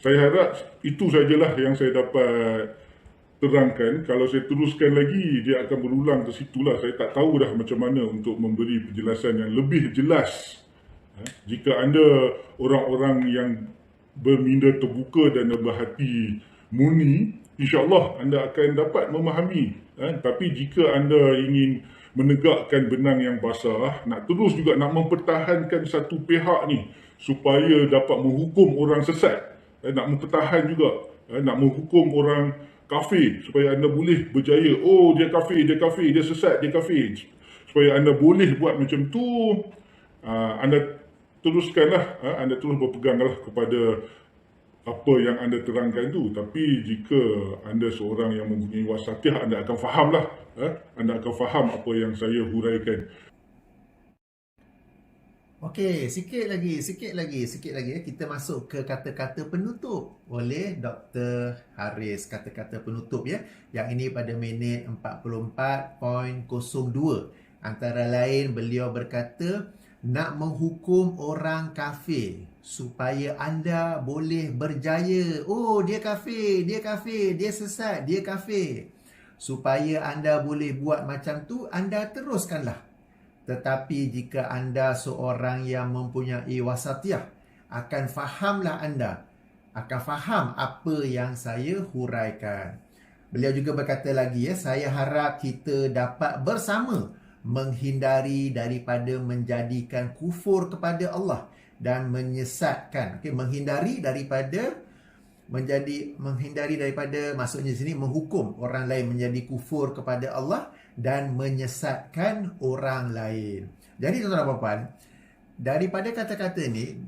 Saya harap itu sajalah yang saya dapat terangkan. Kalau saya teruskan lagi, dia akan berulang ke situlah. Saya tak tahu dah macam mana untuk memberi penjelasan yang lebih jelas. Jika anda orang-orang yang berminda terbuka dan berhati murni, insyaAllah anda akan dapat memahami. Tapi jika anda ingin menegakkan benang yang basah, nak terus juga nak mempertahankan satu pihak ni supaya dapat menghukum orang sesat, nak mempertahan juga, nak menghukum orang kafir supaya anda boleh berjaya. Oh, dia kafir, dia kafir, dia sesat, dia kafir. Supaya anda boleh buat macam tu, anda teruskanlah, anda terus berpeganglah kepada apa yang anda terangkan tu. Tapi jika anda seorang yang mempunyai wasatiyah, anda akan fahamlah, anda akan faham apa yang saya huraikan. Okey, sikit lagi ya. Kita masuk ke kata-kata penutup oleh Dr. Haris. Kata-kata penutup ya. Yang ini pada minit 44.02. Antara lain beliau berkata, nak menghukum orang kafir supaya anda boleh berjaya. Oh, dia kafir, dia sesat, dia kafir. Supaya anda boleh buat macam tu, anda teruskanlah. Tetapi jika anda seorang yang mempunyai wasatiyah, akan fahamlah anda, akan faham apa yang saya huraikan. Beliau juga berkata lagi ya, saya harap kita dapat bersama menghindari daripada menjadikan kufur kepada Allah dan menyesatkan. Menghindari daripada maksudnya di sini menghukum orang lain menjadi kufur kepada Allah dan menyesatkan orang lain. Jadi tuan-tuan dan puan-puan, daripada kata-kata ni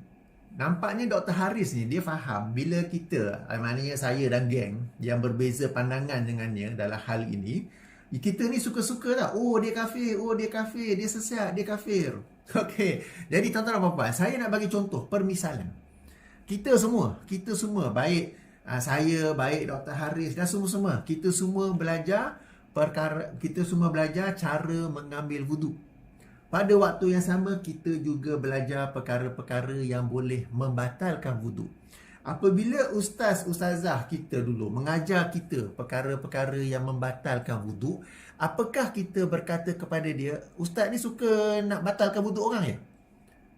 nampaknya Dr. Haris ni dia faham bila kita, maknanya saya dan geng yang berbeza pandangan dengannya dalam hal ini, kita ni suka-suka tak? Oh dia kafir, dia sesat, dia kafir. Okey. Jadi tuan-tuan dan puan-puan, saya nak bagi contoh permisalan. Kita semua baik saya, baik Dr. Haris dan semua kita semua belajar cara mengambil wuduk. Pada waktu yang sama kita juga belajar perkara-perkara yang boleh membatalkan wuduk. Apabila ustazah kita dulu mengajar kita perkara-perkara yang membatalkan wuduk, apakah kita berkata kepada dia, ustaz ni suka nak batalkan wuduk orang ya?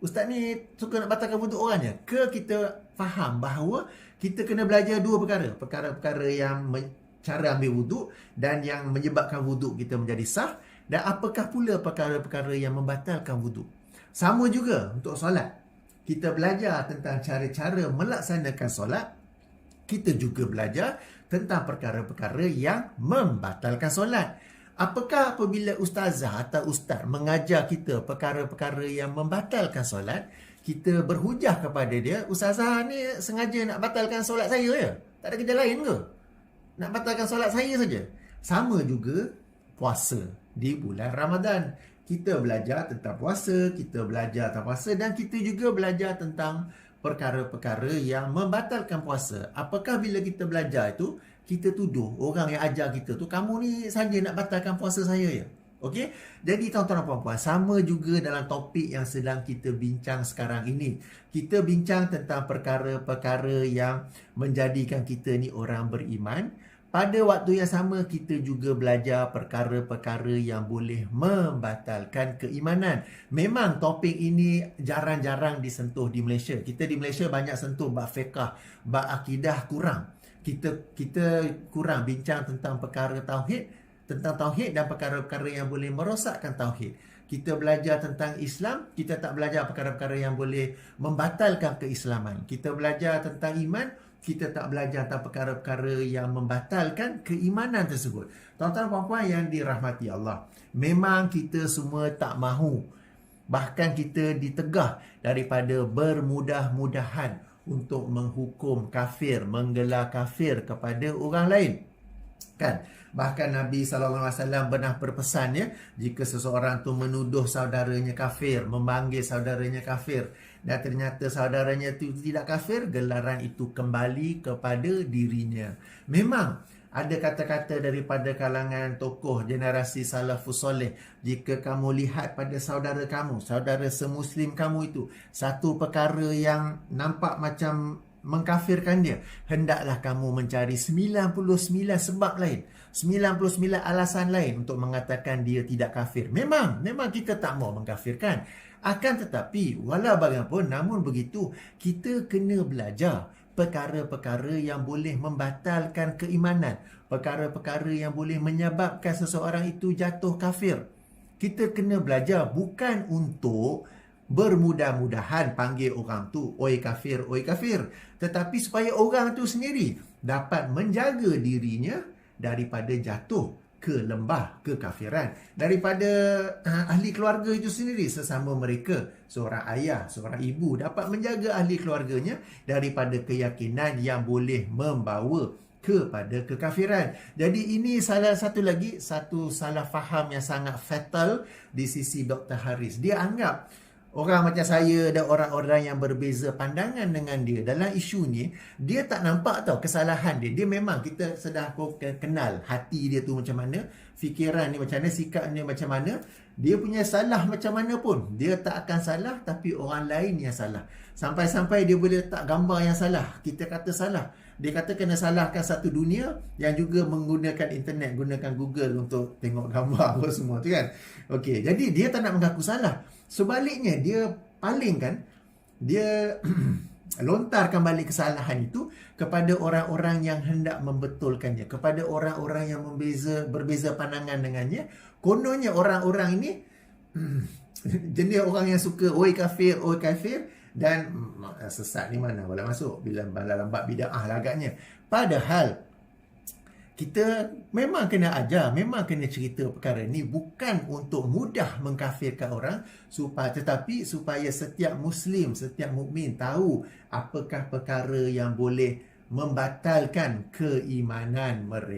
Ustaz ni suka nak batalkan wuduk orangnya? Ke kita faham bahawa kita kena belajar dua perkara. Perkara-perkara yang cara ambil wuduk dan yang menyebabkan wuduk kita menjadi sah. Dan apakah pula perkara-perkara yang membatalkan wuduk. Sama juga untuk solat. Kita belajar tentang cara-cara melaksanakan solat. Kita juga belajar tentang perkara-perkara yang membatalkan solat. Apakah apabila ustazah atau ustaz mengajar kita perkara-perkara yang membatalkan solat, kita berhujah kepada dia, ustazah ni sengaja nak batalkan solat saya ya? Tak ada kerja lain ke? Nak batalkan solat saya saja? Sama juga puasa di bulan Ramadan. Kita belajar tentang puasa, dan kita juga belajar tentang perkara-perkara yang membatalkan puasa. Apakah bila kita belajar itu, kita tuduh orang yang ajar kita tu, kamu ni saja nak batalkan puasa saya ya? Okey? Jadi tuan-tuan dan puan-puan, sama juga dalam topik yang sedang kita bincang sekarang ini. Kita bincang tentang perkara-perkara yang menjadikan kita ni orang beriman. Pada waktu yang sama, kita juga belajar perkara-perkara yang boleh membatalkan keimanan. Memang topik ini jarang-jarang disentuh di Malaysia. Kita di Malaysia banyak sentuh bab fiqah, bab akidah kurang. Kita kurang bincang tentang perkara tauhid dan perkara-perkara yang boleh merosakkan tauhid. Kita belajar tentang Islam, kita tak belajar perkara-perkara yang boleh membatalkan keislaman. Kita belajar tentang iman, kita tak belajar tentang perkara-perkara yang membatalkan keimanan tersebut. Tuan-tuan dan puan-puan yang dirahmati Allah, memang kita semua tak mahu, bahkan kita ditegah daripada bermudah-mudahan untuk menghukum kafir, menggelar kafir kepada orang lain. Kan? Bahkan Nabi SAW pernah berpesan ya, jika seseorang tu menuduh saudaranya kafir, memanggil saudaranya kafir, dan ternyata saudaranya itu tidak kafir, gelaran itu kembali kepada dirinya. Memang ada kata-kata daripada kalangan tokoh generasi salafus soleh, jika kamu lihat pada saudara kamu, saudara semuslim kamu itu, satu perkara yang nampak macam mengkafirkan dia, hendaklah kamu mencari 99 sebab lain, 99 alasan lain untuk mengatakan dia tidak kafir. Memang kita tak mau mengkafirkan. Akan tetapi, walau bagaimanapun, namun begitu, kita kena belajar perkara-perkara yang boleh membatalkan keimanan, perkara-perkara yang boleh menyebabkan seseorang itu jatuh kafir. Kita kena belajar bukan untuk bermudah-mudahan panggil orang tu oi kafir, tetapi supaya orang tu sendiri dapat menjaga dirinya daripada jatuh ke lembah kekafiran, daripada ahli keluarga itu sendiri, sesama mereka, seorang ayah, seorang ibu dapat menjaga ahli keluarganya daripada keyakinan yang boleh membawa kepada kekafiran. Jadi ini salah satu salah faham yang sangat fatal di sisi Dr. Haris. Dia anggap orang macam saya dan orang-orang yang berbeza pandangan dengan dia dalam isu ni, dia tak nampak tau kesalahan dia. Dia memang, kita sedang kenal hati dia tu macam mana, fikiran ni macam mana, sikap ni macam mana. Dia punya salah macam mana pun, dia tak akan salah, tapi orang lain yang salah. Sampai-sampai dia boleh letak gambar yang salah, kita kata salah. Dia kata kena salahkan satu dunia yang juga menggunakan internet, gunakan Google untuk tengok gambar apa semua tu kan. Okey, jadi dia tak nak mengaku salah. Sebaliknya, dia palingkan, dia lontarkan balik kesalahan itu kepada orang-orang yang hendak membetulkannya, kepada orang-orang yang berbeza pandangan dengannya. Kononnya orang-orang ini jenis orang yang suka oi kafir, dan sesat ni mana boleh masuk bila dalam bab bid'ah lah agaknya. Padahal kita memang kena ajar, memang kena cerita perkara ni bukan untuk mudah mengkafirkan orang, tetapi supaya setiap Muslim, setiap mukmin tahu apakah perkara yang boleh membatalkan keimanan mereka.